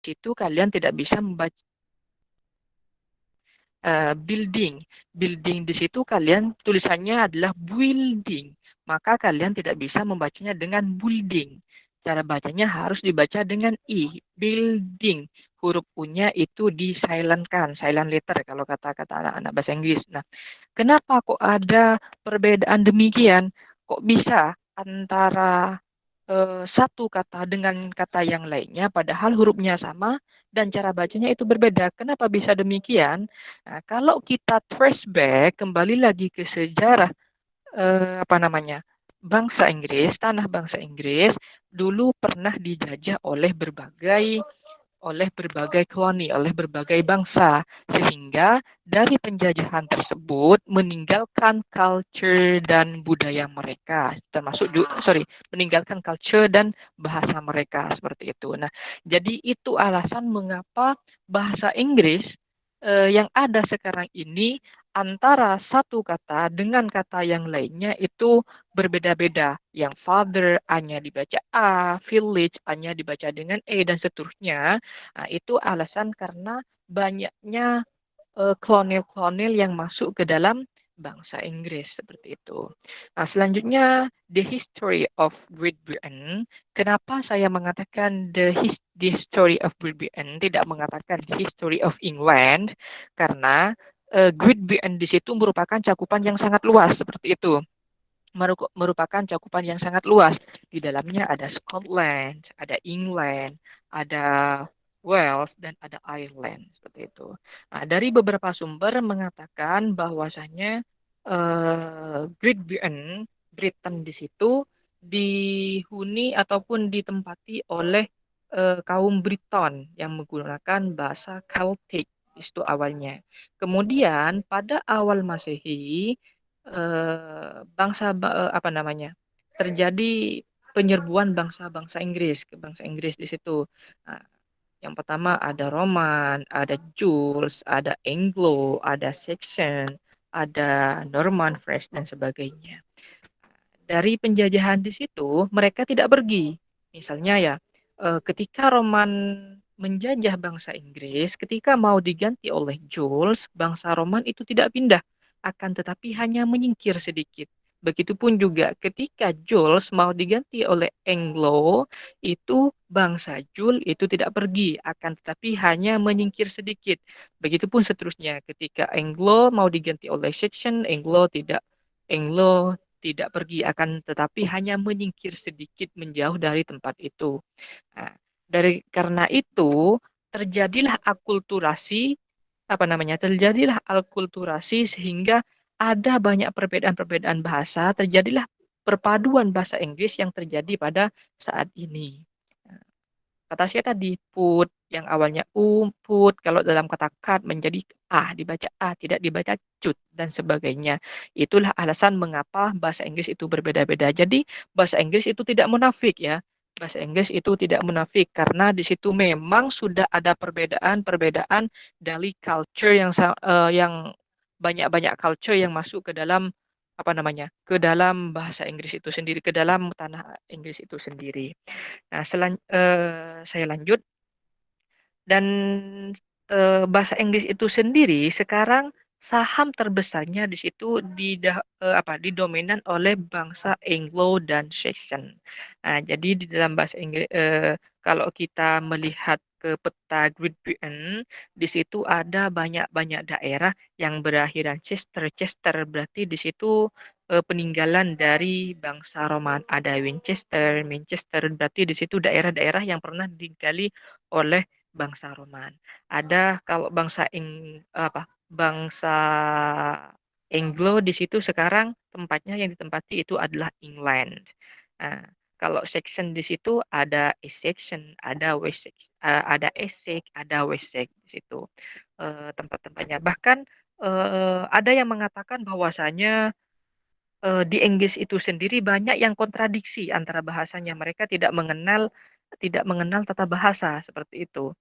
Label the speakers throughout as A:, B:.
A: situ kalian tidak bisa membaca building. Building di situ kalian tulisannya adalah building. Maka kalian tidak bisa membacanya dengan building. Cara bacanya harus dibaca dengan I. Building. Huruf U-nya itu di-silentkan. Silent letter kalau kata-kata anak-anak bahasa Inggris. Nah, kenapa kok ada perbedaan demikian? Kok bisa antara satu kata dengan kata yang lainnya, padahal hurufnya sama dan cara bacanya itu berbeda. Kenapa bisa demikian? Nah, kalau kita trace back kembali lagi ke sejarah apa namanya bangsa Inggris, tanah bangsa Inggris dulu pernah dijajah oleh berbagai koloni, oleh berbagai bangsa, sehingga dari penjajahan tersebut meninggalkan culture dan budaya mereka, termasuk meninggalkan culture dan bahasa mereka seperti itu. Nah, jadi itu alasan mengapa bahasa Inggris yang ada sekarang ini antara satu kata dengan kata yang lainnya itu berbeda-beda. Yang father A-nya dibaca A, village A-nya dibaca dengan E, dan seterusnya. Nah, itu alasan karena banyaknya kolonel-kolonel yang masuk ke dalam bangsa Inggris seperti itu. Nah, selanjutnya the history of Great Britain. Kenapa saya mengatakan the history of Great Britain, tidak mengatakan the history of England? Karena Great Britain di situ merupakan cakupan yang sangat luas seperti itu, merupakan cakupan yang sangat luas. Di dalamnya ada Scotland, ada England, ada Wales, dan ada Ireland. Seperti itu. Nah, dari beberapa sumber mengatakan bahwasanya Great Britain, Britain di situ dihuni ataupun ditempati oleh kaum Briton yang menggunakan bahasa Celtic. Itu awalnya. Kemudian pada awal Masehi apa namanya terjadi penyerbuan bangsa-bangsa Inggris ke bangsa Inggris di situ. Nah, yang pertama ada Roman, ada Jules, ada Anglo, ada Saxon, ada Norman, French, dan sebagainya. Dari penjajahan di situ mereka tidak pergi. Misalnya ya, ketika Roman menjajah bangsa Inggris, ketika mau diganti oleh Jules, bangsa Roman itu tidak pindah, akan tetapi hanya menyingkir sedikit. Begitupun juga ketika Jules mau diganti oleh Anglo, itu bangsa Jules itu tidak pergi, akan tetapi hanya menyingkir sedikit. Begitupun seterusnya, ketika Anglo mau diganti oleh Saxon, Anglo tidak pergi, akan tetapi hanya menyingkir sedikit menjauh dari tempat itu. Nah, karena itu terjadilah akulturasi, apa namanya? Terjadilah akulturasi sehingga ada banyak perbedaan-perbedaan bahasa, terjadilah perpaduan bahasa Inggris yang terjadi pada saat ini. Kata saya tadi, put, yang awalnya put, kalau dalam kata cut menjadi dibaca tidak dibaca cut, dan sebagainya. Itulah alasan mengapa bahasa Inggris itu berbeda-beda. Jadi, bahasa Inggris itu tidak munafik ya. Bahasa Inggris itu tidak munafik, karena di situ memang sudah ada perbedaan-perbedaan dari culture yang banyak-banyak culture yang masuk ke dalam apa namanya ke dalam bahasa Inggris itu sendiri, ke dalam tanah Inggris itu sendiri. Nah, saya lanjut, dan bahasa Inggris itu sendiri sekarang saham terbesarnya di situ didominan oleh bangsa Anglo dan Saxon. Nah, jadi di dalam bahasa Inggris, kalau kita melihat ke peta Great Britain, di situ ada banyak-banyak daerah yang berakhiran Chester. Chester berarti di situ peninggalan dari bangsa Roman. Ada Winchester, Manchester, berarti di situ daerah-daerah yang pernah digali oleh bangsa Roman. Ada kalau bangsa Anglo di situ sekarang tempatnya yang ditempati itu adalah England. Nah, kalau section di situ ada East section, ada West section, ada Essex, ada Wessex di situ tempat-tempatnya. Bahkan ada yang mengatakan bahwasanya di Inggris itu sendiri banyak yang kontradiksi antara bahasanya. Mereka tidak mengenal tata bahasa seperti itu.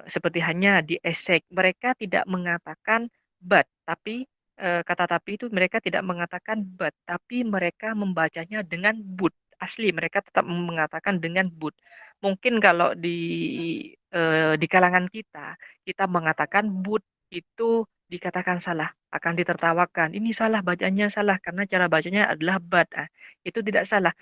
A: Seperti hanya di Essex, mereka tidak mengatakan but, tapi kata tapi itu mereka tidak mengatakan but, tapi mereka membacanya dengan but. Asli mereka tetap mengatakan dengan but. Mungkin kalau di di kalangan kita, kita mengatakan but itu dikatakan salah, akan ditertawakan. Ini salah, bacanya salah karena cara bacanya adalah bad. Ah, itu tidak salah.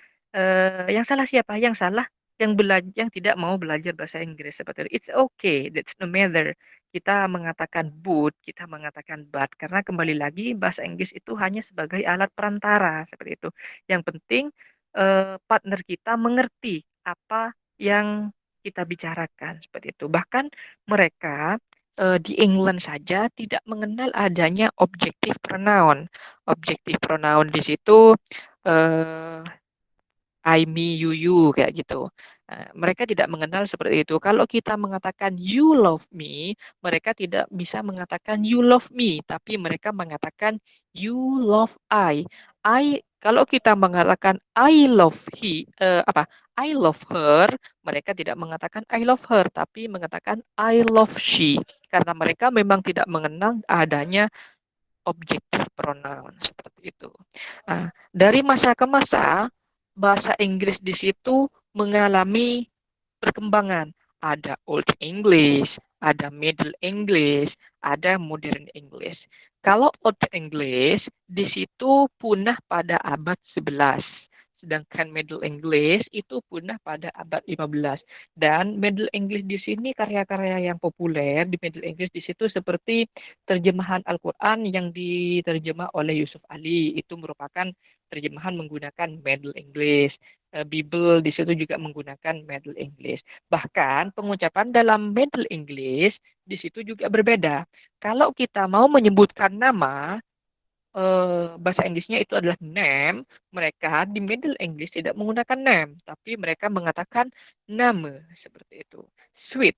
A: Yang salah siapa? Yang salah yang belajar, yang tidak mau belajar bahasa Inggris seperti itu. It's okay, that's no matter. Kita mengatakan but, kita mengatakan bad karena kembali lagi bahasa Inggris itu hanya sebagai alat perantara seperti itu. Yang penting partner kita mengerti apa yang kita bicarakan seperti itu. Bahkan mereka di England saja tidak mengenal adanya objective pronoun. Objective pronoun di situ eh, I, me, you kayak gitu. Mereka tidak mengenal seperti itu. Kalau kita mengatakan you love me, mereka tidak bisa mengatakan you love me, tapi mereka mengatakan you love I. Kalau kita mengatakan I love I love her, mereka tidak mengatakan I love her, tapi mengatakan I love she, karena mereka memang tidak mengenal adanya objective pronoun seperti itu. Nah, dari masa ke masa, bahasa Inggris di situ mengalami perkembangan. Ada Old English, ada Middle English, ada Modern English. Kalau Old English di situ punah pada abad 11. Sedangkan Middle English itu punah pada abad 15. Dan Middle English di sini karya-karya yang populer di Middle English di situ seperti terjemahan Al-Quran yang diterjemah oleh Yusuf Ali. Itu merupakan terjemahan menggunakan Middle English. Bible di situ juga menggunakan Middle English. Bahkan pengucapan dalam Middle English di situ juga berbeda. Kalau kita mau menyebutkan nama, bahasa Inggrisnya itu adalah name, mereka di Middle English tidak menggunakan name, tapi mereka mengatakan nama seperti itu. Sweet,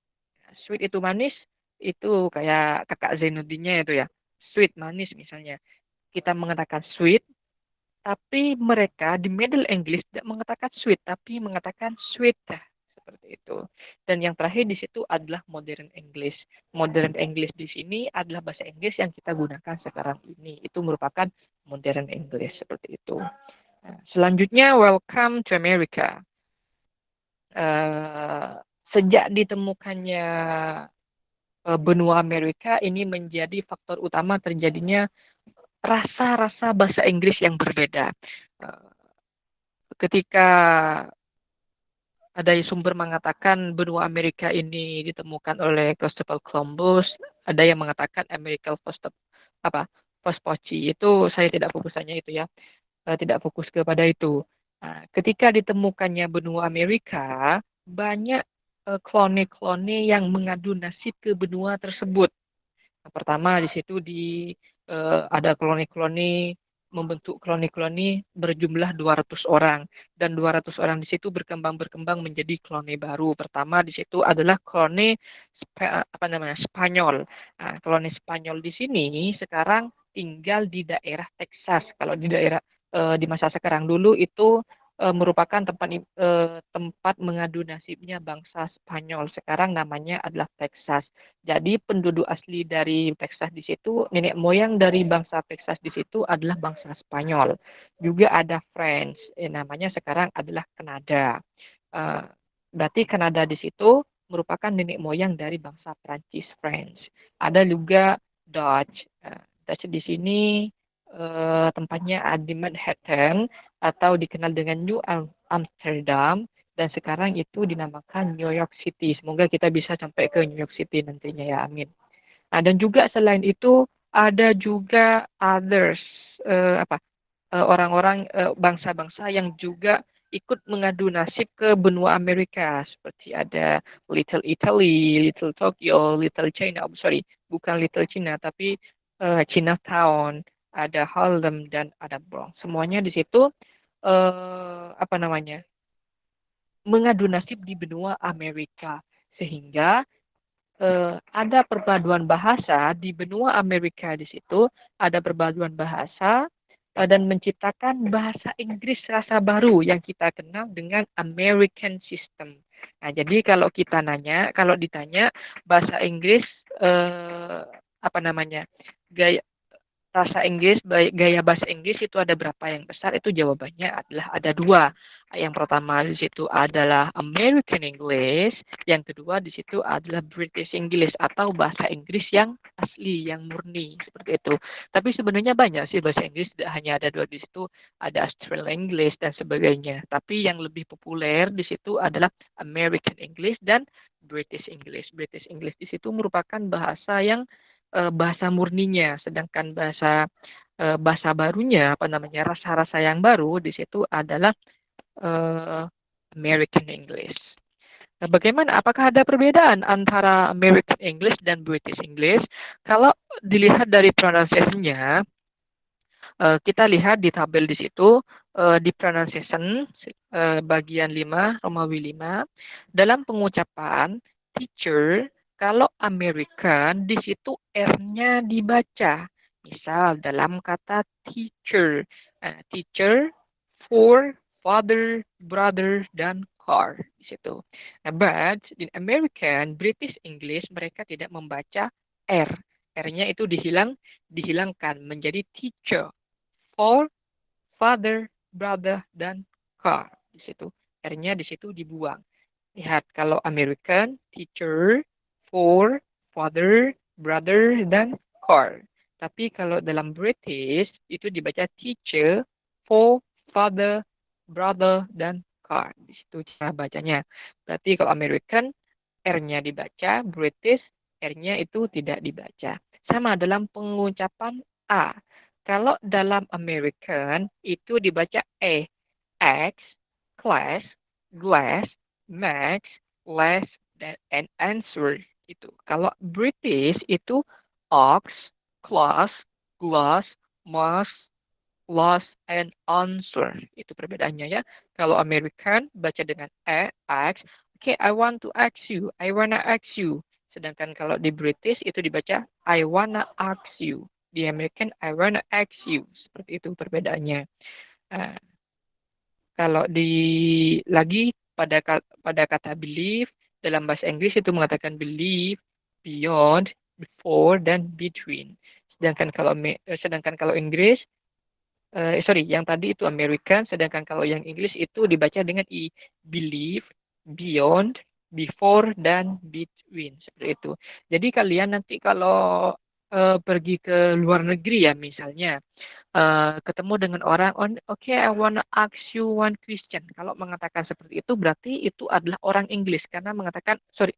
A: sweet itu manis, itu kayak kakak Zainuddinnya itu ya. Sweet manis misalnya. Kita mengatakan sweet, tapi mereka di Middle English tidak mengatakan sweet, tapi mengatakan sweet. Seperti itu. Dan yang terakhir di situ adalah Modern English. Modern English di sini adalah bahasa Inggris yang kita gunakan sekarang ini. Itu merupakan Modern English seperti itu. Nah, selanjutnya, welcome to America. Uh, Sejak ditemukannya benua Amerika, ini menjadi faktor utama terjadinya rasa-rasa bahasa Inggris yang berbeda. Uh, Ketika ada sumber mengatakan benua Amerika ini ditemukan oleh Christopher Columbus, ada yang mengatakan American Vespucci. Itu saya tidak fokusannya itu ya. Tidak fokus kepada itu. Nah, ketika ditemukannya benua Amerika, banyak klone-klone yang mengadu nasib ke benua tersebut. Yang pertama di situ ada kloni-kloni, membentuk kloni-kloni berjumlah 200 orang, dan 200 orang di situ berkembang menjadi kloni baru. Pertama di situ adalah kloni Spanyol. Nah, kloni Spanyol di sini sekarang tinggal di daerah Texas. Kalau di masa sekarang, dulu itu merupakan tempat mengadu nasibnya bangsa Spanyol. Sekarang namanya adalah Texas. Jadi penduduk asli dari Texas di situ, nenek moyang dari bangsa Texas di situ adalah bangsa Spanyol. Juga ada French, namanya sekarang adalah Kanada. Eh, Berarti Kanada di situ merupakan nenek moyang dari bangsa Prancis, French. Ada juga Dutch. Dutch di sini tempatnya ada di Manhattan atau dikenal dengan New Amsterdam, dan sekarang itu dinamakan New York City. Semoga kita bisa sampai ke New York City nantinya ya, amin. Nah, dan juga selain itu ada juga others orang-orang bangsa-bangsa yang juga ikut mengadu nasib ke benua Amerika, seperti ada Little Italy, Little Tokyo, Little China. Oh, sorry, bukan Little China tapi Chinatown, ada Harlem dan ada Bronx. Semuanya di situ apa namanya? Mengadu nasib di benua Amerika, sehingga ada perpaduan bahasa di benua Amerika. Di situ ada perpaduan bahasa dan menciptakan bahasa Inggris rasa baru yang kita kenal dengan American System. Nah, jadi kalau ditanya bahasa Inggris apa namanya, gaya rasa Inggris, gaya bahasa Inggris itu ada berapa yang besar? Itu jawabannya adalah ada dua. Yang pertama di situ adalah American English, yang kedua di situ adalah British English atau bahasa Inggris yang asli, yang murni seperti itu. Tapi sebenarnya banyak sih bahasa Inggris, tidak hanya ada dua di situ, ada Australian English dan sebagainya. Tapi yang lebih populer di situ adalah American English dan British English. British English di situ merupakan bahasa yang bahasa murninya, sedangkan bahasa barunya apa namanya rasa-rasa yang baru di situ adalah eh, American English. Nah, bagaimana? Apakah ada perbedaan antara American English dan British English? Kalau dilihat dari pronunciation-nya, kita lihat di tabel di situ di pronunciation bagian 5 Romawi 5 dalam pengucapan teacher kalau American di situ R-nya dibaca. Misal dalam kata teacher, teacher, for, father, brother, dan car di situ. Nah, but in American, British English mereka tidak membaca R. R-nya itu dihilangkan menjadi teacher for, father, brother, dan car. Di situ. R-nya di situ dibuang. Lihat, kalau American, teacher, for, father, brother, dan car. Tapi kalau dalam British, itu dibaca teacher, for, father, brother, dan car. Di situ cara bacanya. Berarti kalau American, R-nya dibaca, British, R-nya itu tidak dibaca. Sama dalam pengucapan A. Kalau dalam American itu dibaca E. X, class, glass, max, less, dan and answer. Itu. Kalau British itu ox, class, glass, mass, loss, and answer. Itu perbedaannya ya. Kalau American baca dengan E, X. Okay, I want to ask you. I wanna ask you. Sedangkan kalau di British itu dibaca I wanna ask you. Di American I wanna ask you. Seperti itu perbedaannya. Nah, kalau di lagi pada kata believe dalam bahasa Inggris itu mengatakan believe, beyond, before, dan between. Sedangkan kalau Inggris sorry, yang tadi itu American, sedangkan kalau yang Inggris itu dibaca dengan I. Believe, beyond, before, dan between. Seperti itu. Jadi kalian nanti kalau pergi ke luar negeri ya misalnya, ketemu dengan orang, oh, okay, I wanna ask you one question. Kalau mengatakan seperti itu, berarti itu adalah orang Inggris. Karena mengatakan, sorry,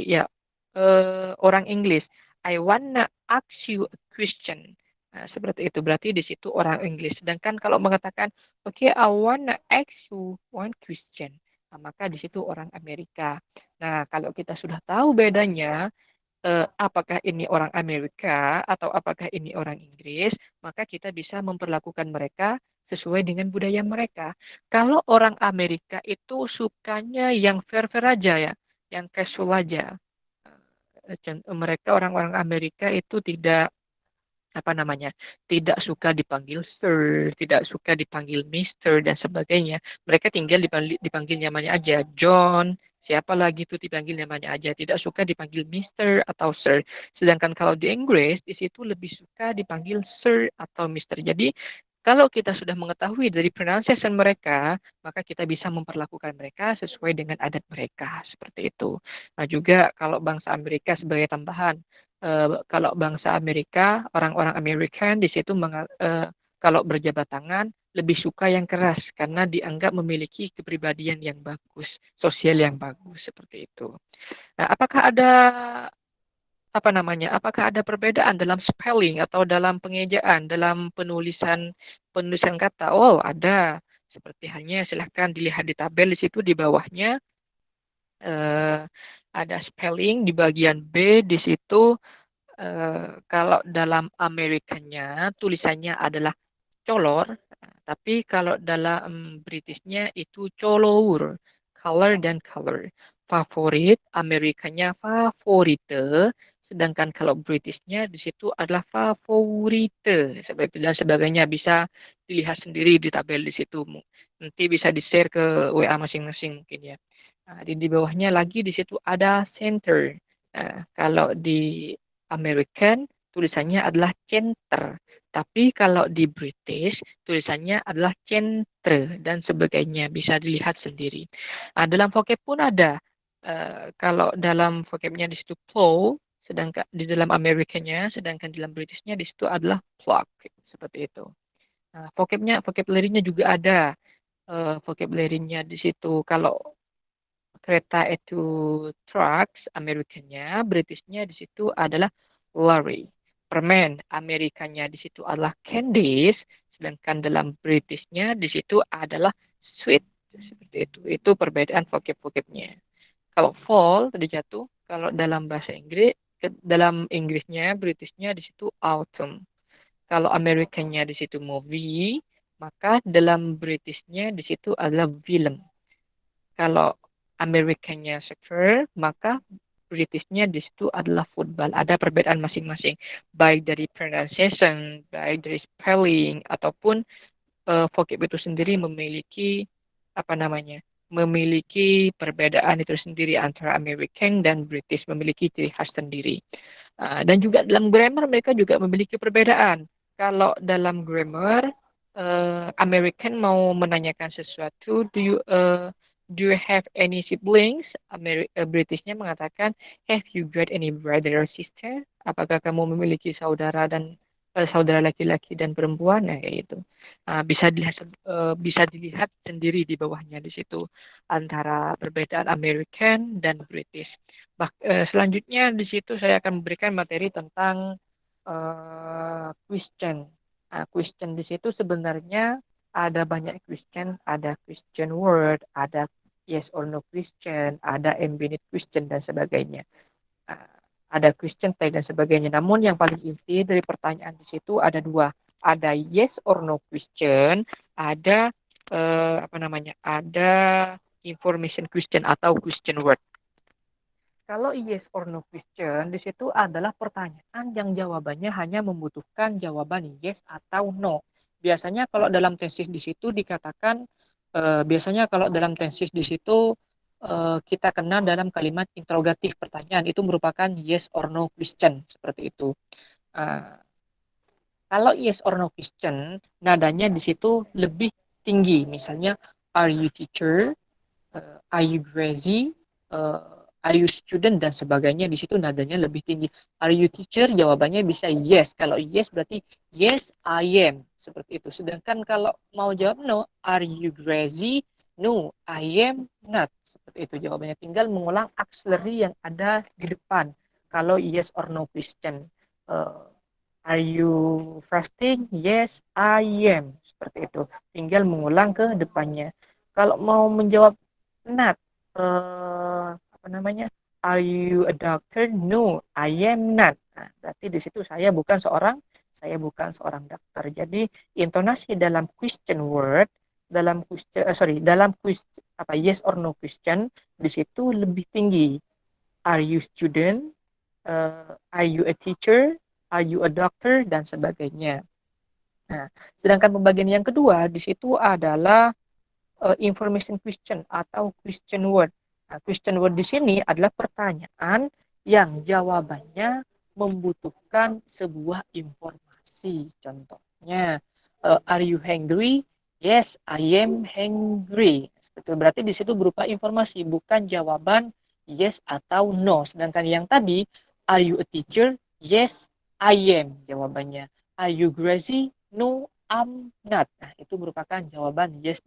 A: ya, orang Inggris. I wanna ask you a question. Nah, seperti itu. Berarti di situ orang Inggris. Sedangkan kalau mengatakan, okay, I wanna ask you one question. Nah, maka di situ orang Amerika. Nah, kalau kita sudah tahu bedanya, apakah ini orang Amerika atau apakah ini orang Inggris, maka kita bisa memperlakukan mereka sesuai dengan budaya mereka. Kalau orang Amerika itu sukanya yang fair-fair aja ya, yang casual aja. Mereka orang-orang Amerika itu tidak apa namanya, tidak suka dipanggil sir, tidak suka dipanggil mister dan sebagainya. Mereka tinggal dipanggil namanya aja John, siapa lagi itu dipanggil namanya aja, tidak suka dipanggil mister atau sir. Sedangkan kalau di Inggris di situ lebih suka dipanggil sir atau mister. Jadi kalau kita sudah mengetahui dari pronunciation mereka, maka kita bisa memperlakukan mereka sesuai dengan adat mereka seperti itu. Nah, juga kalau bangsa Amerika sebagai tambahan, kalau bangsa Amerika, orang-orang American di situ kalau berjabat tangan lebih suka yang keras karena dianggap memiliki kepribadian yang bagus, sosial yang bagus seperti itu. Nah, apakah ada apa namanya? Apakah ada perbedaan dalam spelling atau dalam pengejaan, dalam penulisan kata? Oh, ada. Seperti halnya silahkan dilihat di tabel di situ di bawahnya eh, ada spelling di bagian B di situ kalau dalam Amerikanya tulisannya adalah color, tapi kalau dalam Britishnya itu colour, color dan color. Favorit, Amerikanya favorite, sedangkan kalau Britishnya di situ adalah favorite. Seperti itu dan sebagainya bisa dilihat sendiri di tabel di situ. Nanti bisa di-share ke WA masing-masing mungkin ya. Nah, di bawahnya lagi di situ ada center. Nah, kalau di American tulisannya adalah center. Tapi kalau di British, tulisannya adalah centre dan sebagainya. Bisa dilihat sendiri. Dalam vocab pun ada. Kalau dalam vocabnya di situ plow, sedangkan di dalam Amerikanya, sedangkan di dalam Britishnya di situ adalah plug. Seperti itu. Vocabulary-nya juga ada. Vocabulary-nya di situ. Kalau kereta itu trucks, Amerikanya, Britishnya di situ adalah lorry. Permen, Amerikanya di situ adalah candies, sedangkan dalam Britishnya di situ adalah sweet. Seperti itu. Itu perbedaan vocab-vocabnya. Kalau fall tadi jatuh, kalau dalam bahasa Inggris, dalam Inggrisnya, Britishnya di situ autumn. Kalau Amerikanya di situ movie, maka dalam Britishnya di situ adalah film. Kalau Amerikanya soccer, maka Britishnya di situ adalah football. Ada perbedaan masing-masing, baik dari pronunciation, baik dari spelling, ataupun vocab itu sendiri memiliki apa namanya, memiliki perbedaan itu sendiri antara American dan British, memiliki ciri khas sendiri. Dan juga dalam grammar mereka juga memiliki perbedaan. Kalau dalam grammar, American mau menanyakan sesuatu, do you have any siblings? Britishnya mengatakan, have you got any brother or sister? Apakah kamu memiliki saudara dan saudara laki-laki dan perempuan? Nah, kayak gitu. Bisa dilihat sendiri di bawahnya di situ antara perbedaan American dan British. Selanjutnya di situ saya akan memberikan materi tentang question. Question di situ sebenarnya ada banyak question, ada question word, ada yes or no question, ada infinite question dan sebagainya. Uh, ada question tag dan sebagainya. Namun yang paling inti dari pertanyaan di situ ada dua. Ada yes or no question, ada apa namanya? Ada information question atau question word. Kalau yes or no question, di situ adalah pertanyaan yang jawabannya hanya membutuhkan jawaban yes atau no. Biasanya kalau dalam tesis di situ dikatakan, biasanya kalau dalam tesis di situ kita kenal dalam kalimat interrogatif pertanyaan, itu merupakan yes or no question, seperti itu. Uh, Kalau yes or no question, nadanya di situ lebih tinggi. Misalnya, are you teacher? Are you crazy? Are you student dan sebagainya, di situ nadanya lebih tinggi. Are you teacher? Jawabannya bisa yes. Kalau yes berarti yes I am, seperti itu. Sedangkan kalau mau jawab no, are you crazy? No, I am not. Seperti itu jawabannya. Tinggal mengulang auxiliary yang ada di depan. Kalau yes or no question. Uh, Are you fasting? Yes, I am. Seperti itu. Tinggal mengulang ke depannya. Kalau mau menjawab not, apa namanya? Are you a doctor? No, I am not. Nah, berarti di situ saya bukan seorang dokter. Jadi intonasi dalam question word, dalam question apa yes or no question di situ lebih tinggi. Are you student? Are you a teacher? Are you a doctor? Dan sebagainya. Nah, sedangkan pembagian yang kedua di situ adalah information question atau question word. Nah, question word di sini adalah pertanyaan yang jawabannya membutuhkan sebuah informasi. Contohnya, are you hungry? Yes, I am hungry. Seperti berarti di situ berupa informasi, bukan jawaban yes atau no. Sedangkan yang tadi, are you a teacher? Yes, I am jawabannya. Are you crazy? No, I'm not. Nah, itu merupakan jawaban yes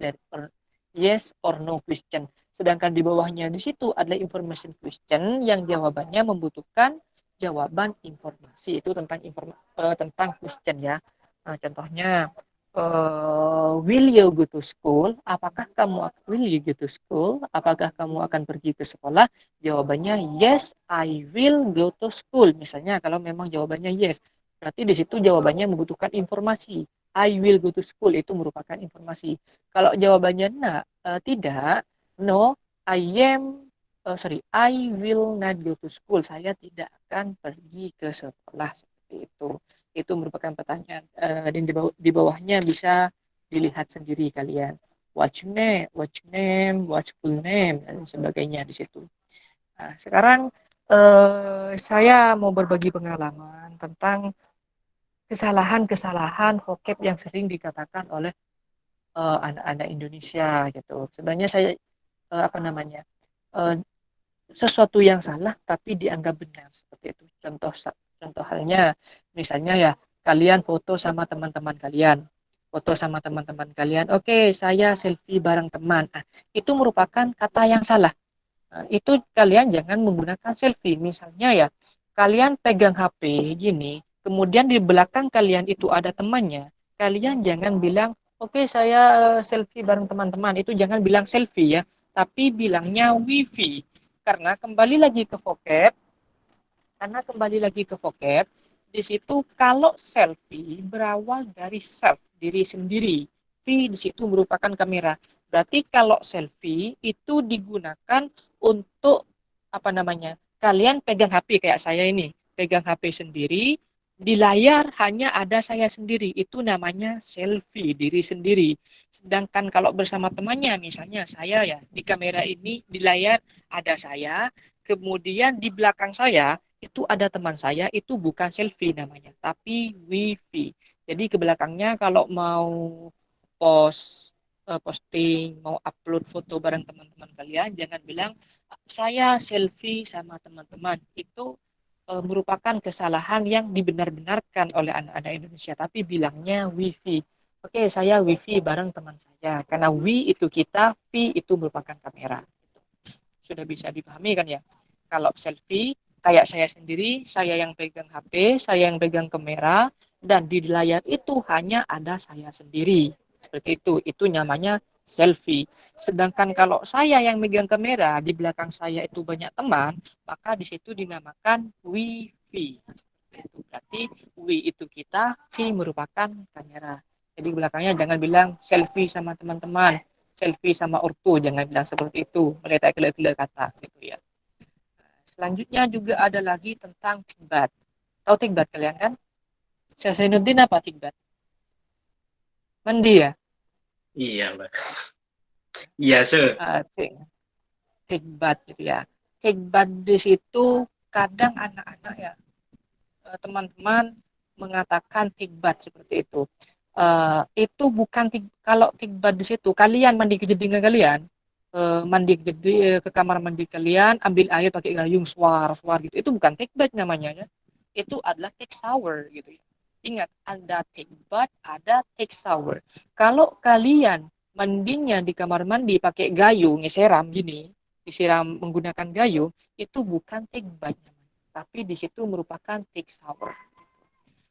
A: or no question. Sedangkan di bawahnya di situ adalah information question yang jawabannya membutuhkan jawaban informasi. Itu tentang question ya. Nah, contohnya, will you go to school? Will you go to school? Apakah kamu akan pergi ke sekolah? Jawabannya yes, I will go to school. Misalnya kalau memang jawabannya yes, berarti di situ jawabannya membutuhkan informasi. I will go to school itu merupakan informasi. Kalau jawabannya tidak, no, I will not go to school. Saya tidak akan pergi ke sekolah, seperti itu. Itu merupakan pertanyaan dan di bawahnya bisa dilihat sendiri kalian. What's your name, what's full name dan sebagainya di situ. Nah, sekarang Saya mau berbagi pengalaman tentang kesalahan-kesalahan vocab yang sering dikatakan oleh anak-anak Indonesia gitu. Sebenarnya saya apa namanya eh, sesuatu yang salah tapi dianggap benar seperti itu. Contoh halnya misalnya ya kalian foto sama teman-teman kalian. Foto sama teman-teman kalian. Oke, saya selfie bareng teman. Nah, itu merupakan kata yang salah. Nah, itu kalian jangan menggunakan selfie. Misalnya ya, kalian pegang HP gini, kemudian di belakang kalian itu ada temannya. Kalian jangan bilang, oke saya selfie bareng teman-teman. Itu jangan bilang selfie ya, tapi bilangnya wifi. Karena kembali lagi ke vocab, di situ kalau selfie berawal dari self, diri sendiri. V di situ merupakan kamera. Berarti kalau selfie itu digunakan untuk apa namanya? Kalian pegang HP kayak saya ini, pegang HP sendiri, di layar hanya ada saya sendiri. Itu namanya selfie diri sendiri. Sedangkan kalau bersama temannya, misalnya saya ya di kamera ini di layar ada saya, kemudian di belakang saya itu ada teman saya, itu bukan selfie namanya, tapi wifi. Jadi ke belakangnya kalau mau posting, mau upload foto bareng teman-teman kalian, jangan bilang saya selfie sama teman-teman. Itu merupakan kesalahan yang dibenar-benarkan oleh anak-anak Indonesia, tapi bilangnya wifi. Oke, saya wifi bareng teman saya. Karena wi itu kita, fi itu merupakan kamera. Sudah bisa dipahami kan ya? Kalau selfie, kayak saya sendiri, saya yang pegang HP, saya yang pegang kamera, dan di layar itu hanya ada saya sendiri. Seperti itu namanya selfie. Sedangkan kalau saya yang megang kamera, di belakang saya itu banyak teman, maka di situ dinamakan wifi. Itu berarti wi itu kita, V merupakan kamera. Jadi belakangnya jangan bilang selfie sama teman-teman, selfie sama ortu, jangan bilang seperti itu, meletak gila-gila kata gitu ya. Selanjutnya juga ada lagi tentang tikbat. Tahu tikbat kalian kan? Saya Zainuddin apa tikbat? Mandi ya?
B: Iya, Mbak. Iya, Se.
A: Uh, tikbat gitu ya. Tikbat di situ kadang anak-anak ya, teman-teman mengatakan tikbat seperti itu. Itu bukan kalau tikbat di situ kalian mandi ke jeding kalian, mandi ke ke kamar mandi kalian, ambil air pakai gayung suar gitu, itu bukan tikbat namanya ya. Itu adalah take shower gitu ya. Ingat, ada tikbat, ada take shower. Kalau kalian mandinya di kamar mandi pakai gayung ngeseram gini, disiram menggunakan gayung, itu bukan tikbat, tapi di situ merupakan take shower.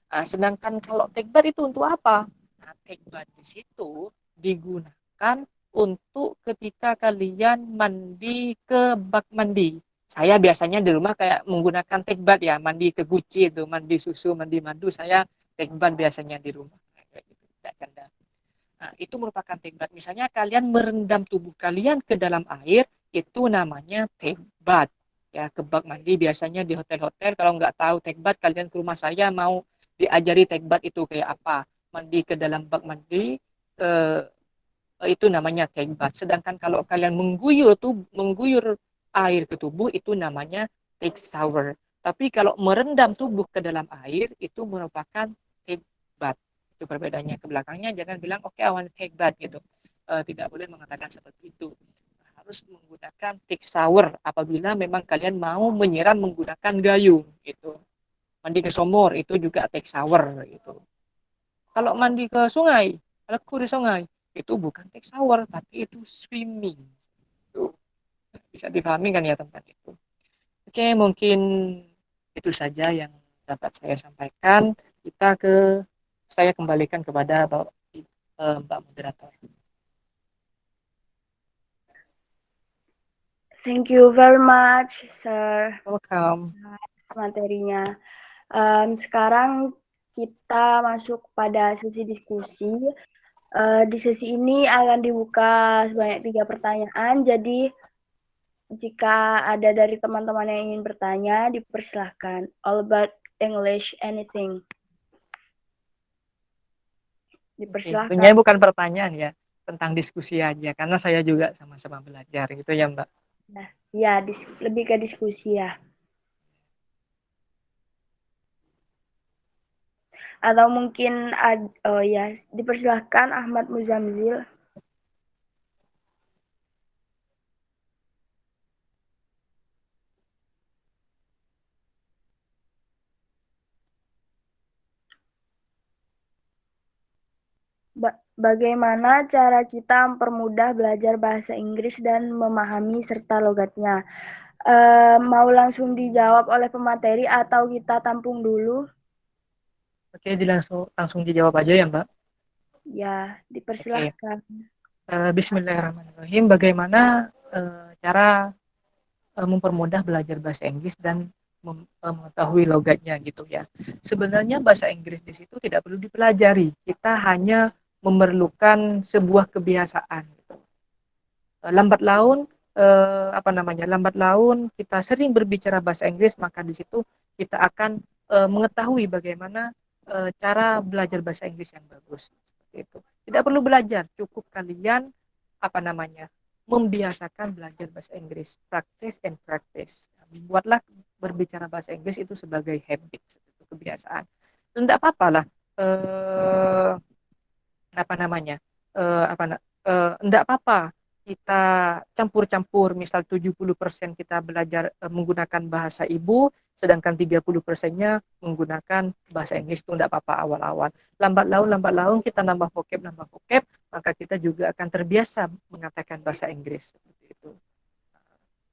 A: Nah, sedangkan kalau tekbad itu untuk apa? Nah, tekbad di situ digunakan untuk ketika kalian mandi ke bak mandi. Saya biasanya di rumah kayak menggunakan tekbad ya, mandi ke guci itu, mandi susu, mandi madu. Saya tekbad biasanya di rumah. Kayak gitu, tidak canda. Nah, itu merupakan tekbad. Misalnya kalian merendam tubuh kalian ke dalam air, itu namanya tekbad. Ya, ke bak mandi biasanya di hotel-hotel. Kalau nggak tahu tekbad, kalian ke rumah saya mau diajari tekbad itu kayak apa. Mandi ke dalam bak mandi, eh, itu namanya tekbad. Sedangkan kalau kalian mengguyur air ke tubuh, itu namanya take shower. Tapi kalau merendam tubuh ke dalam air, itu merupakan tekbad. Itu perbedaannya. Ke belakangnya jangan bilang, oke, okay, I want to take bath gitu. Tidak boleh mengatakan seperti itu. Harus menggunakan take shower apabila memang kalian mau menyiram menggunakan gayung gitu. Mandi ke sumur itu juga take shower gitu. Kalau mandi ke sungai, leku di sungai, itu bukan take shower tapi itu swimming. Itu bisa dipahami kan ya tentang itu. Oke, mungkin itu saja yang dapat saya sampaikan. Kita ke saya kembalikan kepada Mbak Moderator.
C: Thank you very much, Sir.
A: Welcome.
C: Materinya. Sekarang kita masuk pada sesi diskusi. Di sesi ini akan dibuka sebanyak 3 pertanyaan. Jadi jika ada dari teman-teman yang ingin bertanya, dipersilahkan. All about English, anything. Dipersilahkan.
A: Sebenarnya bukan pertanyaan ya, tentang diskusi aja, karena saya juga sama-sama belajar gitu ya Mbak.
C: Nah, ya lebih ke diskusi ya. Atau mungkin oh ya, dipersilahkan Ahmad Muzamzil. Bagaimana cara kita mempermudah belajar bahasa Inggris dan memahami serta logatnya? Mau langsung dijawab oleh pemateri atau kita tampung dulu?
A: Oke, langsung dijawab aja ya, Mbak.
C: Ya,
A: Oke.
C: dipersilahkan.
A: Bismillahirrahmanirrahim. Bagaimana cara mempermudah belajar bahasa Inggris dan mengetahui logatnya gitu ya. Sebenarnya bahasa Inggris di situ tidak perlu dipelajari. Kita hanya memerlukan sebuah kebiasaan. Gitu. Lambat laun lambat laun kita sering berbicara bahasa Inggris, maka di situ kita akan mengetahui bagaimana cara belajar bahasa Inggris yang bagus. Seperti itu. Tidak perlu belajar, cukup kalian membiasakan belajar bahasa Inggris, practice and practice. Buatlah berbicara bahasa Inggris itu sebagai habit, kebiasaan. Tidak apa-apa lah. Eh, apa namanya? Enggak apa-apa kita campur-campur, misal 70% kita belajar menggunakan bahasa ibu, sedangkan 30%-nya menggunakan bahasa Inggris, itu enggak apa-apa awal-awal. Lambat laun kita nambah vocab, maka kita juga akan terbiasa mengatakan bahasa Inggris seperti itu.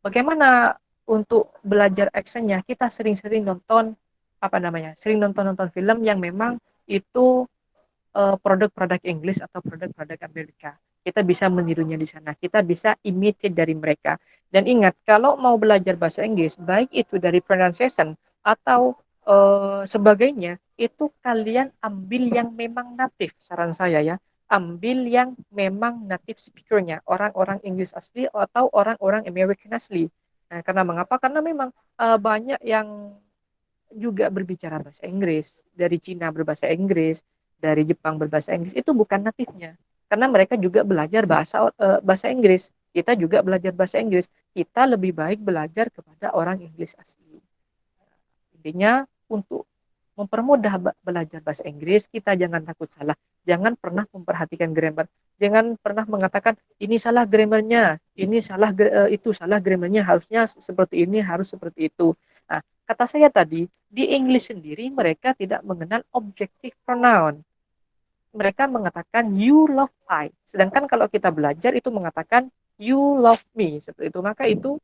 A: Bagaimana untuk belajar actionnya? Kita sering-sering nonton sering nonton film yang memang itu produk-produk Inggris atau produk-produk Amerika. Kita bisa menirunya di sana. Kita bisa imitate dari mereka. Dan ingat, kalau mau belajar bahasa Inggris, baik itu dari pronunciation atau sebagainya, itu kalian ambil yang memang native, saran saya ya. Ambil yang memang native speaker-nya, orang-orang Inggris asli atau orang-orang American asli. Nah, karena mengapa? Karena memang banyak yang juga berbicara bahasa Inggris, dari Cina berbahasa Inggris, dari Jepang berbahasa Inggris, itu bukan natifnya. Karena mereka juga belajar bahasa Inggris. Kita juga belajar bahasa Inggris. Kita lebih baik belajar kepada orang Inggris asli. Intinya untuk mempermudah belajar bahasa Inggris, kita jangan takut salah. Jangan pernah memperhatikan grammar. Jangan pernah mengatakan ini salah grammarnya, itu salah grammarnya, harusnya seperti ini, harus seperti itu. Nah, kata saya tadi, di English sendiri mereka tidak mengenal objective pronoun. Mereka mengatakan you love I. Sedangkan kalau kita belajar itu mengatakan you love me, seperti itu. Maka itu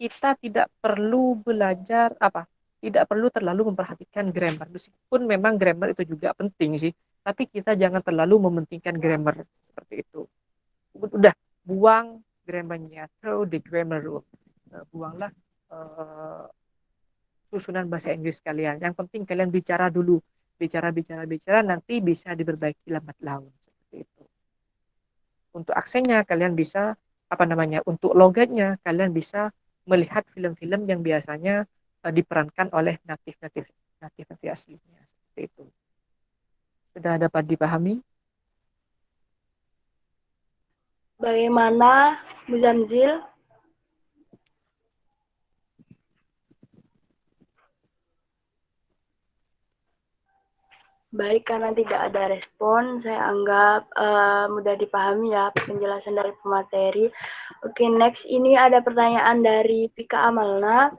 A: kita tidak perlu belajar tidak perlu terlalu memperhatikan grammar. Meskipun memang grammar itu juga penting sih, tapi kita jangan terlalu mementingkan grammar seperti itu. Udah, buang grammarnya, throw the grammar rule. Buanglah susunan bahasa Inggris kalian. Yang penting kalian bicara dulu. Bicara, nanti bisa diperbaiki lambat laun. Seperti itu. Untuk aksennya kalian bisa, untuk logatnya kalian bisa melihat film-film yang biasanya diperankan oleh natif aslinya. Seperti itu. Sudah dapat dipahami?
C: Bagaimana, Muzamzil? Baik, karena tidak ada respon, saya anggap mudah dipahami ya penjelasan dari pemateri. Oke, next ini ada pertanyaan dari Pika Amalna.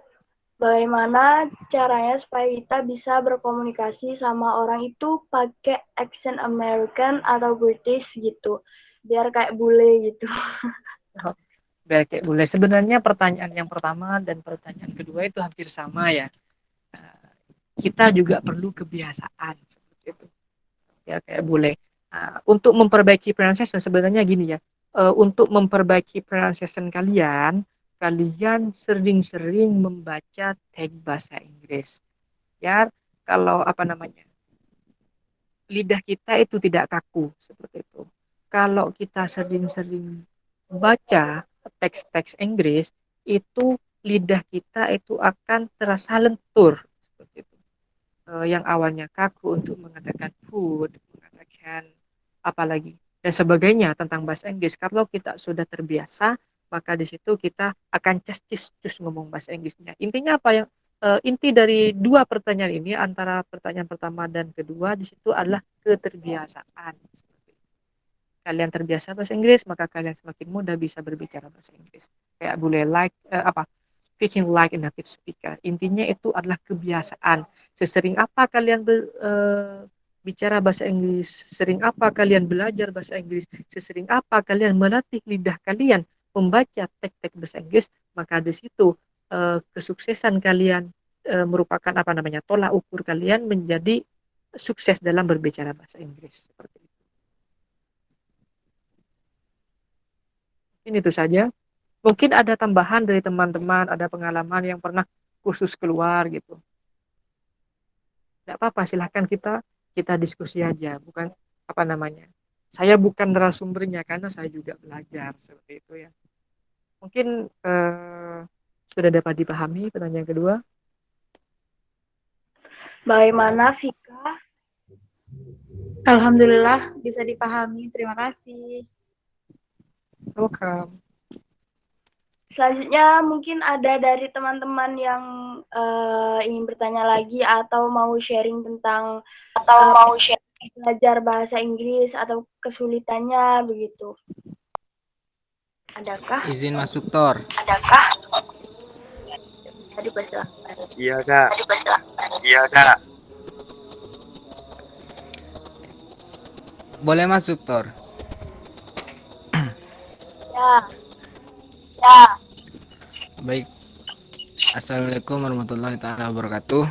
C: Bagaimana caranya supaya kita bisa berkomunikasi sama orang itu pakai accent American atau British gitu, biar kayak bule gitu.
A: Biar kayak bule. Sebenarnya pertanyaan yang pertama dan pertanyaan kedua itu hampir sama ya. Kita juga perlu kebiasaan seperti itu. Ya kayak bule. Untuk memperbaiki pronunciation sebenarnya gini ya. Untuk memperbaiki pronunciation kalian sering-sering membaca teks bahasa Inggris. Ya, kalau lidah kita itu tidak kaku seperti itu. Kalau kita sering-sering baca teks-teks Inggris, itu lidah kita itu akan terasa lentur seperti itu. Yang awalnya kaku untuk mengatakan food, mengatakan apalagi dan sebagainya tentang bahasa Inggris. Kalau kita sudah terbiasa, maka di situ kita akan cus ngomong bahasa Inggrisnya. Intinya apa yang inti dari dua pertanyaan ini antara pertanyaan pertama dan kedua di situ adalah keterbiasaan. Kalian terbiasa bahasa Inggris, maka kalian semakin mudah bisa berbicara bahasa Inggris. Kayak boleh speaking like a native speaker. Intinya itu adalah kebiasaan. Sesering apa kalian bicara bahasa Inggris, sering apa kalian belajar bahasa Inggris, sesering apa kalian melatih lidah kalian membaca teks-teks bahasa Inggris, maka di situ kesuksesan kalian merupakan tolak ukur kalian menjadi sukses dalam berbicara bahasa Inggris. Seperti itu. Ini itu saja. Mungkin ada tambahan dari teman-teman, ada pengalaman yang pernah kursus keluar gitu. Tidak apa-apa, silahkan kita diskusi aja. Bukan saya bukan narasumbernya karena saya juga belajar seperti itu ya. Mungkin sudah dapat dipahami pertanyaan kedua.
C: Bagaimana Vika?
D: Alhamdulillah bisa dipahami. Terima kasih.
A: Welcome.
C: Selanjutnya mungkin ada dari teman-teman yang ingin bertanya lagi atau mau sharing tentang belajar bahasa Inggris atau kesulitannya begitu. Adakah?
E: Izin masuk, Tor.
C: Adakah? Tadi persilakan.
B: Iya, Kak. Iya, Kak.
E: Boleh masuk, Tor.
C: Ya. Ya.
E: Baik. Assalamualaikum warahmatullahi taala wabarakatuh.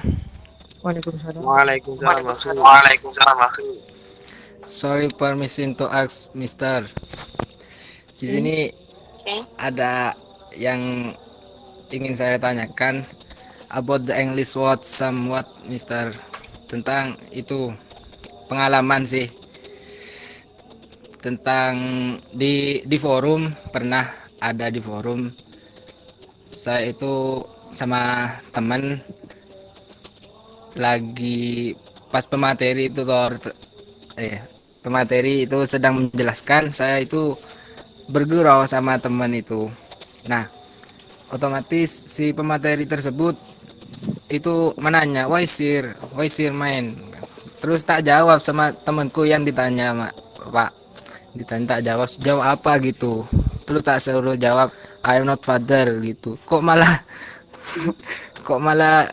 A: Waalaikumsalam.
B: Waalaikumsalam.
E: Sorry permission to ask, Mister. Di sini ada yang ingin saya tanyakan about the English word somewhat, Mister. Tentang itu pengalaman sih. Tentang di forum, pernah ada di forum. Saya itu sama teman lagi pas pemateri itu pemateri itu sedang menjelaskan, saya itu bergurau sama teman itu. Nah, otomatis si pemateri tersebut itu menanya, why sir main. Terus tak jawab sama temanku yang ditanya, Pak. Ditanya tak jawab apa gitu. Terus tak suruh jawab I am not father gitu. Kok malah kok malah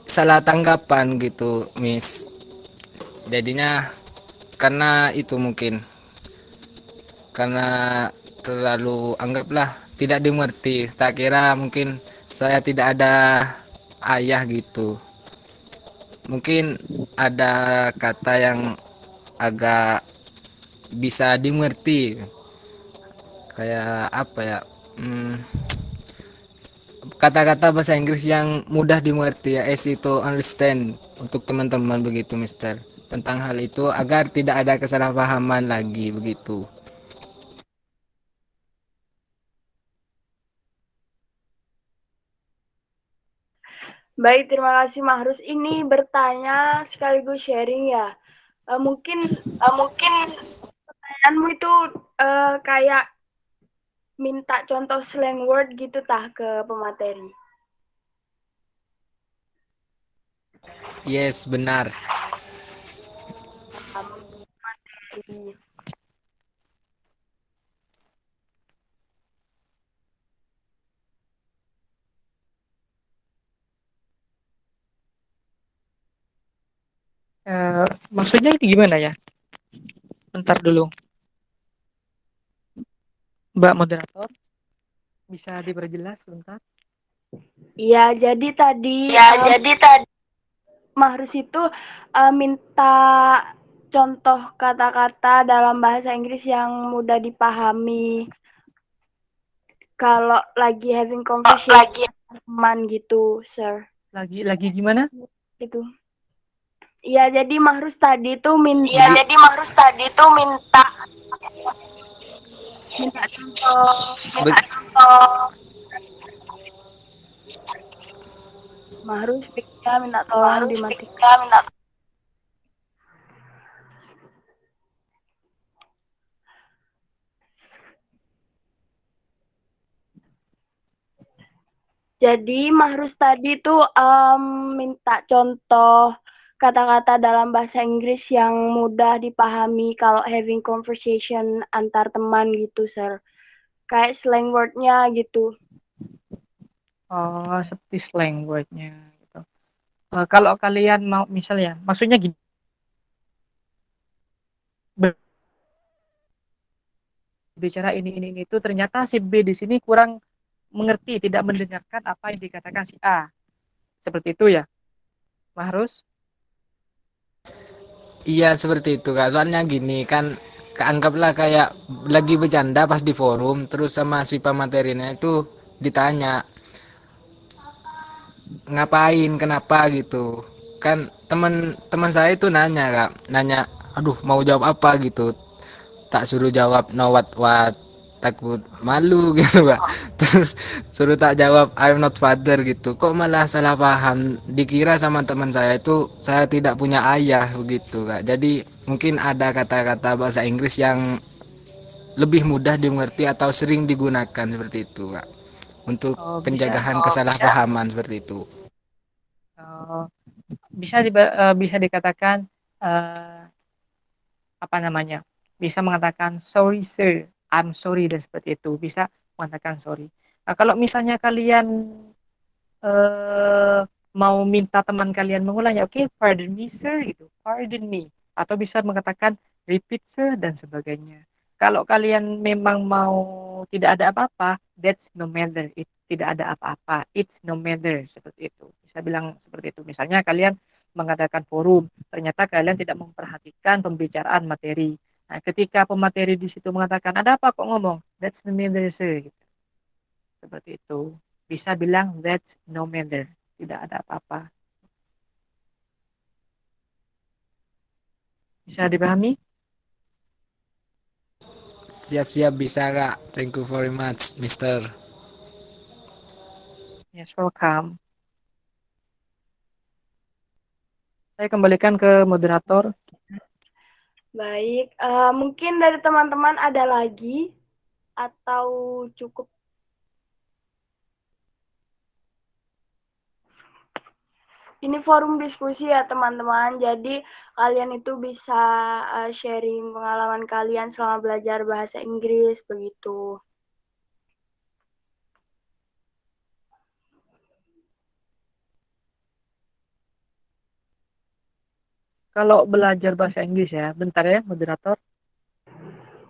E: salah tanggapan gitu, Miss. Jadinya karena itu mungkin karena terlalu anggaplah tidak dimengerti. Tak kira mungkin saya tidak ada ayah gitu. Mungkin ada kata yang agak bisa dimengerti, kayak apa ya, kata-kata bahasa Inggris yang mudah dimengerti ya, easy to understand untuk teman-teman begitu, Mister. Tentang hal itu agar tidak ada kesalahpahaman lagi begitu.
C: Baik, terima kasih Mahrus. Ini bertanya sekaligus sharing ya. Mungkin pertanyaanmu itu kayak minta contoh slang word gitu tah ke pemateri.
E: Yes, benar.
C: Materi.
A: Maksudnya ini gimana ya? Bentar dulu. Mbak moderator, bisa diperjelas sebentar?
C: Iya, jadi tadi Mahrus itu minta contoh kata-kata dalam bahasa Inggris yang mudah dipahami kalau lagi having conversation teman gitu, sir.
A: Lagi gimana?
C: Gitu. Iya, jadi Mahrus tadi tuh minta contoh. Mahrus minta tolong dimatikan. Jadi Mahrus tadi tuh minta contoh kata-kata dalam bahasa Inggris yang mudah dipahami kalau having conversation antar teman gitu, Sir. Kayak slang word-nya gitu.
A: Oh, seperti slang word-nya gitu. Kalau kalian mau misalnya, maksudnya gini, bicara ini itu ternyata si B di sini kurang mengerti, tidak mendengarkan apa yang dikatakan si A. Seperti itu ya, Mahrus?
E: Iya seperti itu kak, soalnya gini kan, anggaplah kayak lagi bercanda pas di forum, terus sama si pematerinya itu ditanya ngapain, kenapa gitu kan. Teman-teman saya itu nanya kak, nanya aduh mau jawab apa gitu, tak suruh jawab no what, takut malu gitu pak. Terus suruh tak jawab I'm not father gitu, kok malah salah paham, dikira sama teman saya itu saya tidak punya ayah begitu kak. Jadi mungkin ada kata-kata bahasa Inggris yang lebih mudah dimengerti atau sering digunakan seperti itu kak, untuk
A: Oh, bisa.
E: penjagaan kesalahpahaman seperti itu.
A: Oh, bisa dikatakan eh, apa namanya? Bisa mengatakan sorry sir, I'm sorry dan seperti itu. Bisa mengatakan sorry. Nah, kalau misalnya kalian eh, mau minta teman kalian mengulangnya, oke, pardon me sir gitu, pardon me. Atau bisa mengatakan repeat sir dan sebagainya. Kalau kalian memang mau tidak ada apa-apa, that's no matter. Tidak ada apa-apa, it's no matter seperti itu. Bisa bilang seperti itu. Misalnya kalian mengadakan forum, ternyata kalian tidak memperhatikan pembicaraan materi. Nah, ketika pemateri di situ mengatakan ada apa kok ngomong, that's no matter sir. Gitu. Seperti itu. Bisa bilang that's no matter. Tidak ada apa-apa. Bisa dipahami?
E: Siap-siap bisa kak, thank you very much Mister.
A: Yes, welcome. Saya kembalikan ke moderator.
C: Baik, mungkin dari teman-teman ada lagi atau cukup? Ini forum diskusi ya teman-teman, jadi kalian itu bisa sharing pengalaman kalian selama belajar bahasa Inggris begitu.
A: Kalau belajar bahasa Inggris ya, bentar ya moderator.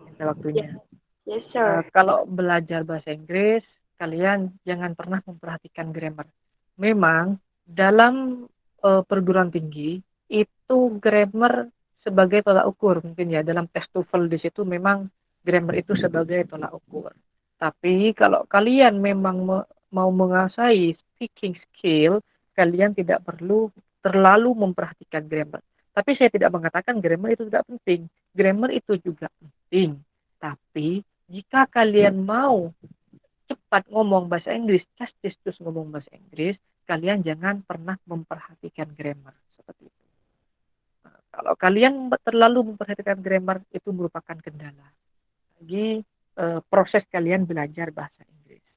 A: Minta waktunya.
C: Yes, sir.
A: Kalau belajar bahasa Inggris, kalian jangan pernah memperhatikan grammar. Memang dalam perguruan tinggi itu grammar sebagai tolak ukur mungkin ya, dalam tes TOEFL di situ memang grammar itu sebagai tolak ukur. Tapi kalau kalian memang mau menguasai speaking skill, kalian tidak perlu terlalu memperhatikan grammar. Tapi saya tidak mengatakan grammar itu tidak penting. Grammar itu juga penting. Tapi jika kalian mau cepat ngomong bahasa Inggris, just ngomong bahasa Inggris, kalian jangan pernah memperhatikan grammar seperti itu. Nah, kalau kalian terlalu memperhatikan grammar, itu merupakan kendala bagi proses kalian belajar bahasa Inggris.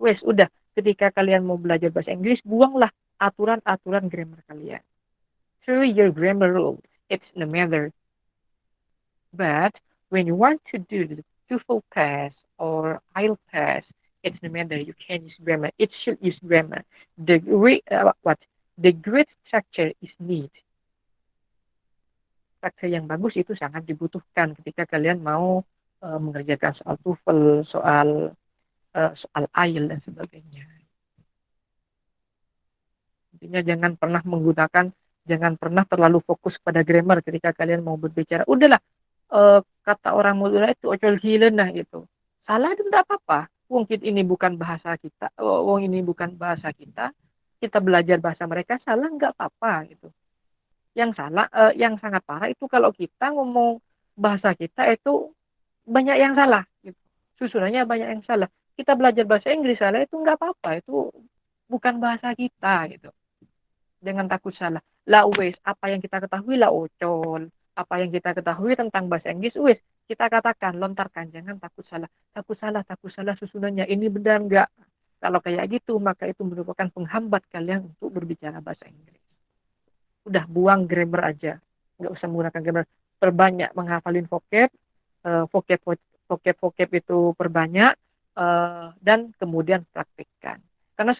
A: Wes, udah. Ketika kalian mau belajar bahasa Inggris, buanglah aturan-aturan grammar kalian. Through your grammar rules, it's no matter. But when you want to do the TOEFL test or IELTS test, it's no matter. You can use grammar. It should use grammar. The great structure is need. Structure yang bagus itu sangat dibutuhkan ketika kalian mau mengerjakan soal TOEFL, soal IELTS dan sebagainya. Intinya jangan pernah terlalu fokus pada grammar ketika kalian mau berbicara. Udahlah, kata orang Madura itu ocol hilen nah gitu. Salah itu tidak apa-apa. Mungkin ini bukan bahasa kita. Ini bukan bahasa kita. Kita belajar bahasa mereka, salah nggak apa-apa gitu. Yang sangat parah itu kalau kita ngomong bahasa kita itu banyak yang salah gitu. Susunannya banyak yang salah. Kita belajar bahasa Inggris salah itu nggak apa-apa. Itu bukan bahasa kita gitu. Jangan takut salah. Lah wes, apa yang kita ketahui lah ocol. Apa yang kita ketahui tentang bahasa Inggris, wes, kita katakan, lontarkan. Jangan takut salah. Takut salah susunannya. Ini benar nggak? Kalau kayak gitu, maka itu merupakan penghambat kalian untuk berbicara bahasa Inggris. Udah buang grammar aja. Nggak usah menggunakan grammar. Perbanyak menghafalin vocab, vocab vocab itu perbanyak, dan kemudian praktikkan. Karena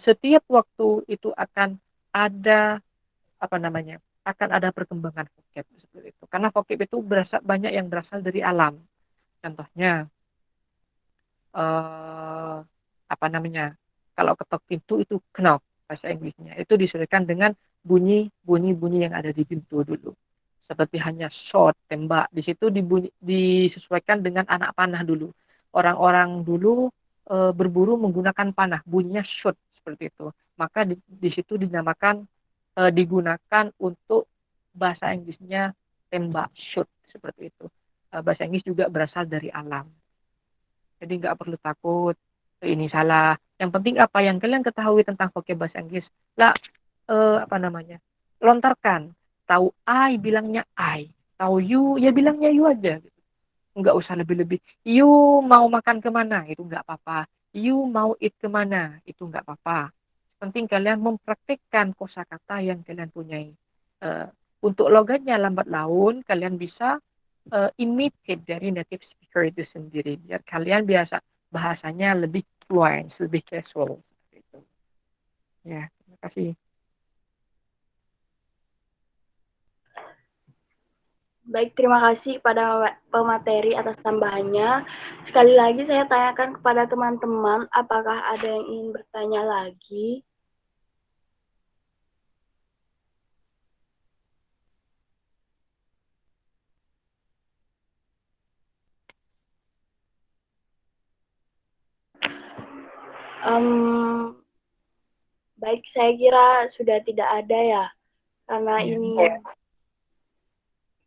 A: setiap waktu itu akan ada apa namanya, akan ada perkembangan vocab seperti itu. Karena vocab itu banyak yang berasal dari alam. Contohnya, eh, apa namanya, kalau ketok pintu itu knock bahasa Inggrisnya. Itu disesuaikan dengan bunyi yang ada di pintu dulu. Seperti hanya shot, tembak. Di situ disesuaikan dengan anak panah dulu. Orang-orang dulu berburu menggunakan panah, bunyinya shot seperti itu. Maka di situ digunakan untuk bahasa Inggrisnya tembak, shoot seperti itu. Bahasa Inggris juga berasal dari alam. Jadi nggak perlu takut ini salah. Yang penting apa yang kalian ketahui tentang vocab bahasa Inggris, lah apa namanya, lontarkan. Tahu I bilangnya I, tahu you ya bilangnya you aja. Nggak usah lebih-lebih. You mau makan kemana? Itu nggak apa-apa. You mau eat kemana? Itu nggak apa-apa. Penting kalian mempraktikkan kosakata yang kalian punyai. Eh, untuk logatnya lambat laun, kalian bisa imitate dari native speaker itu sendiri. Biar kalian biasa bahasanya lebih fluent, lebih casual. Gitu. Ya, terima kasih.
C: Baik, terima kasih kepada pemateri atas tambahannya. Sekali lagi saya tanyakan kepada teman-teman, apakah ada yang ingin bertanya lagi? Baik, saya kira sudah tidak ada ya, karena ini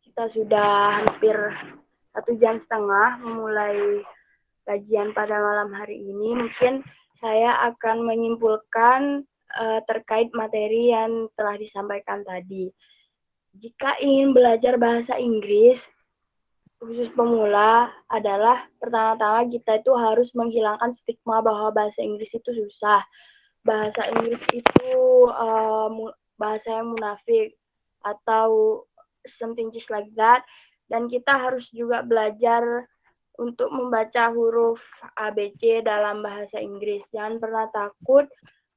C: kita sudah hampir 1,5 jam memulai kajian pada malam hari ini. Mungkin saya akan menyimpulkan terkait materi yang telah disampaikan tadi. Jika ingin belajar bahasa Inggris, khusus pemula adalah pertama-tama kita itu harus menghilangkan stigma bahwa bahasa Inggris itu susah. Bahasa Inggris itu bahasa yang munafik atau something just like that. Dan kita harus juga belajar untuk membaca huruf ABC dalam bahasa Inggris. Jangan pernah takut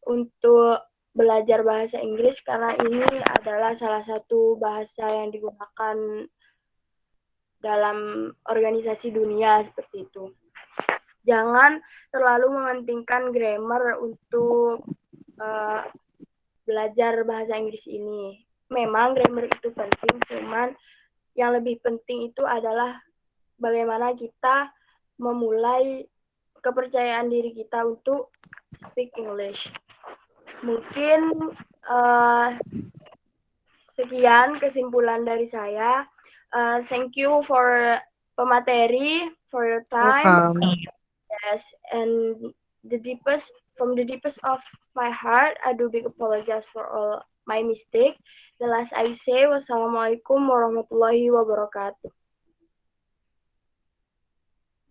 C: untuk belajar bahasa Inggris karena ini adalah salah satu bahasa yang digunakan dalam organisasi dunia seperti itu. Jangan terlalu mementingkan grammar untuk belajar bahasa Inggris ini. Memang grammar itu penting, cuman yang lebih penting itu adalah bagaimana kita memulai kepercayaan diri kita untuk speak English. Mungkin sekian kesimpulan dari saya. Thank you for pemateri, for your time. Yes, and from the deepest of my heart, I do big apologize for all my mistake. The last I say, wassalamualaikum warahmatullahi wabarakatuh.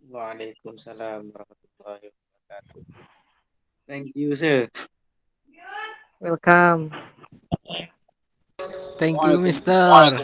B: Waalaikumsalam warahmatullahi wabarakatuh. Thank you, sir.
A: Welcome.
E: Thank you, Mister.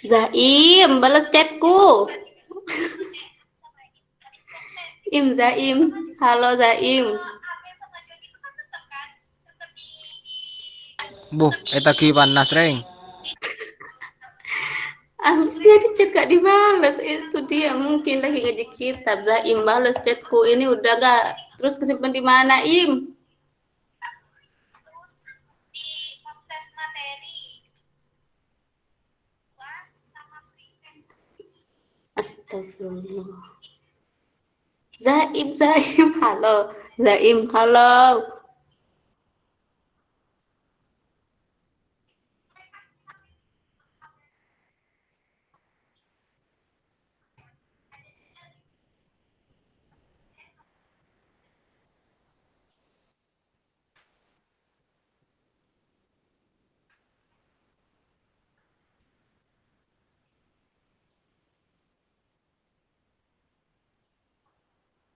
F: Zaim, balas chatku. Zaim. Halo Zaim.
E: Buh, eta ki panas, Reng.
F: Habis dia dicegak dibalas. Itu dia mungkin lagi ngaji kitab. Zaim balas chatku. Ini udah gak terus kesimpan di mana, Im? Astagfirullah. Zaim, halo. Zaim, halo.